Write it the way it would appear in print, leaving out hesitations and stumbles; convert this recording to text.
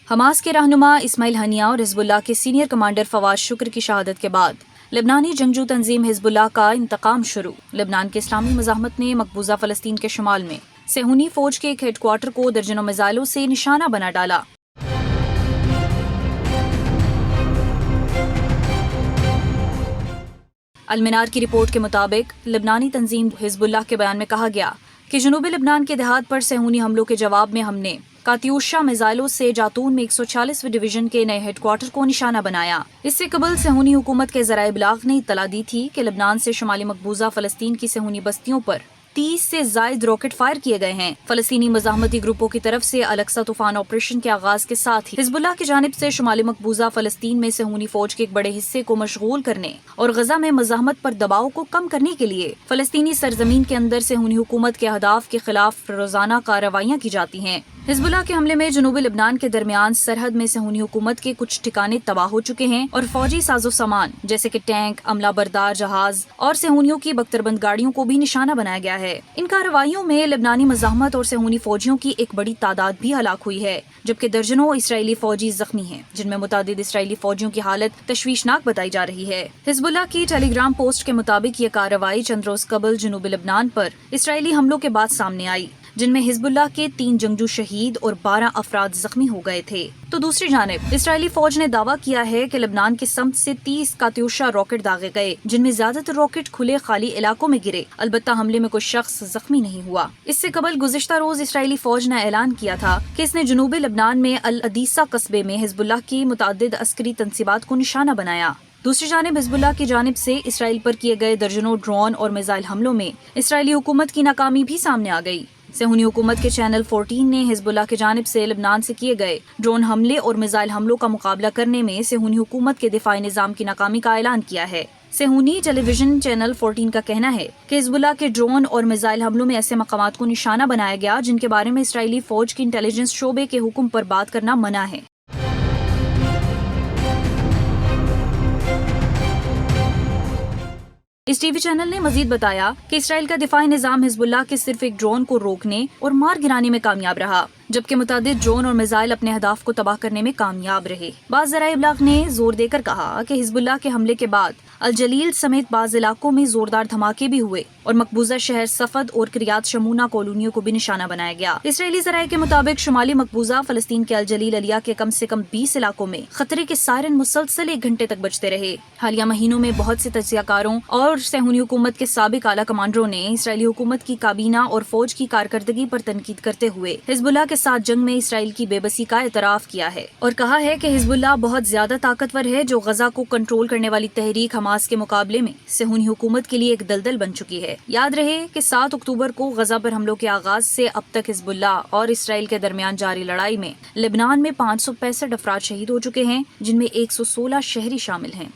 Hamas کے رہنما اسماعیل ہنیہ اور حزب اللہ کے سینئر کمانڈر فواز شکر کی شہادت کے بعد لبنانی جنگجو تنظیم حزب اللہ کا انتقام شروع۔ لبنان کے اسلامی مزاحمت نے مقبوضہ فلسطین کے شمال میں صہیونی فوج کے ایک ہیڈ کوارٹر کو درجنوں میزائلوں سے نشانہ بنا ڈالا۔ المنار کی رپورٹ کے مطابق لبنانی تنظیم حزب اللہ کے بیان میں کہا گیا کہ جنوبی لبنان کے دیہات پر صہیونی حملوں کے جواب میں ہم نے کاتیوشا میزائلوں سے جاتون میں 146ویں ڈویژن کے نئے ہیڈ کوارٹر کو نشانہ بنایا۔ اس سے قبل صہیونی حکومت کے ذرائع ابلاغ نے اطلاع دی تھی کہ لبنان سے شمالی مقبوضہ فلسطین کی صہیونی بستیوں پر 30 سے زائد راکٹ فائر کیے گئے ہیں۔ فلسطینی مزاحمتی گروپوں کی طرف سے الاقصی طوفان آپریشن کے آغاز کے ساتھ ہی حزب اللہ کی جانب سے شمالی مقبوضہ فلسطین میں صہیونی فوج کے ایک بڑے حصے کو مشغول کرنے اور غزہ میں مزاحمت پر دباؤ کو کم کرنے کے لیے فلسطینی سرزمین کے اندر صہیونی حکومت کے اہداف کے خلاف روزانہ کارروائیاں کی جاتی ہیں۔ حزب اللہ کے حملے میں جنوبی لبنان کے درمیان سرحد میں صہیونی حکومت کے کچھ ٹھکانے تباہ ہو چکے ہیں اور فوجی ساز و سامان جیسے کہ ٹینک، عملہ بردار جہاز اور صہیونیوں کی بختربند گاڑیوں کو بھی نشانہ بنایا گیا ہے۔ ان کارروائیوں میں لبنانی مزاحمت اور صہیونی فوجیوں کی ایک بڑی تعداد بھی ہلاک ہوئی ہے، جبکہ درجنوں اسرائیلی فوجی زخمی ہیں، جن میں متعدد اسرائیلی فوجیوں کی حالت تشویشناک بتائی جا رہی ہے۔ حزب اللہ کی ٹیلی گرام پوسٹ کے مطابق یہ کارروائی چند روز قبل جنوبی لبنان پر اسرائیلی حملوں کے بعد سامنے آئی، جن میں حزب اللہ کے 3 جنگجو شہید اور 12 افراد زخمی ہو گئے تھے۔ تو دوسری جانب اسرائیلی فوج نے دعویٰ کیا ہے کہ لبنان کی سمت سے 30 کاتیوشا راکٹ داغے گئے، جن میں زیادہ تر راکٹ کھلے خالی علاقوں میں گرے، البتہ حملے میں کوئی شخص زخمی نہیں ہوا۔ اس سے قبل گزشتہ روز اسرائیلی فوج نے اعلان کیا تھا کہ اس نے جنوبی لبنان میں العدیسہ قصبے میں حزب اللہ کی متعدد عسکری تنصیبات کو نشانہ بنایا۔ دوسری جانب حزب اللہ کی جانب سے اسرائیل پر کیے گئے درجنوں ڈرون اور میزائل حملوں میں اسرائیلی حکومت کی ناکامی بھی سامنے آ گئی۔ صہیونی حکومت کے چینل 14 نے حزب اللہ کی جانب سے لبنان سے کیے گئے ڈرون حملے اور میزائل حملوں کا مقابلہ کرنے میں صہیونی حکومت کے دفاعی نظام کی ناکامی کا اعلان کیا ہے۔ صہیونی ٹیلی ویژن چینل 14 کا کہنا ہے کہ حزب اللہ کے ڈرون اور میزائل حملوں میں ایسے مقامات کو نشانہ بنایا گیا جن کے بارے میں اسرائیلی فوج کی انٹیلیجنس شعبے کے حکم پر بات کرنا منع ہے۔ اس ٹی وی چینل نے مزید بتایا کہ اسرائیل کا دفاعی نظام حزب اللہ کے صرف ایک ڈرون کو روکنے اور مار گرانے میں کامیاب رہا، جبکہ متعدد ڈرون اور میزائل اپنے اہداف کو تباہ کرنے میں کامیاب رہے۔ بعض ذرائع ابلاغ نے زور دے کر کہا کہ حزب اللہ کے حملے کے بعد الجلیل سمیت بعض علاقوں میں زوردار دھماکے بھی ہوئے اور مقبوضہ شہر صفد اور کریات شمونہ کالونیوں کو بھی نشانہ بنایا گیا۔ اسرائیلی ذرائع کے مطابق شمالی مقبوضہ فلسطین کے الجلیل علیہ کے کم سے کم 20 علاقوں میں خطرے کے سائرن مسلسل 1 گھنٹے تک بجتے رہے۔ حالیہ مہینوں میں بہت سے تجزیہ کاروں اور صہیونی حکومت کے سابق اعلیٰ کمانڈروں نے اسرائیلی حکومت کی کابینہ اور فوج کی کارکردگی پر تنقید کرتے ہوئے حزب اللہ کے ساتھ جنگ میں اسرائیل کی بے بسی کا اعتراف کیا ہے اور کہا ہے کہ حزب اللہ بہت زیادہ طاقتور ہے، جو غزہ کو کنٹرول کرنے والی تحریک حماس کے مقابلے میں صہیونی حکومت کے لیے ایک دلدل بن چکی ہے۔ یاد رہے کہ 7 اکتوبر کو غزہ پر حملوں کے آغاز سے اب تک حزب اللہ اور اسرائیل کے درمیان جاری لڑائی میں لبنان میں 565 افراد شہید ہو چکے ہیں، جن میں 116 شہری شامل ہیں۔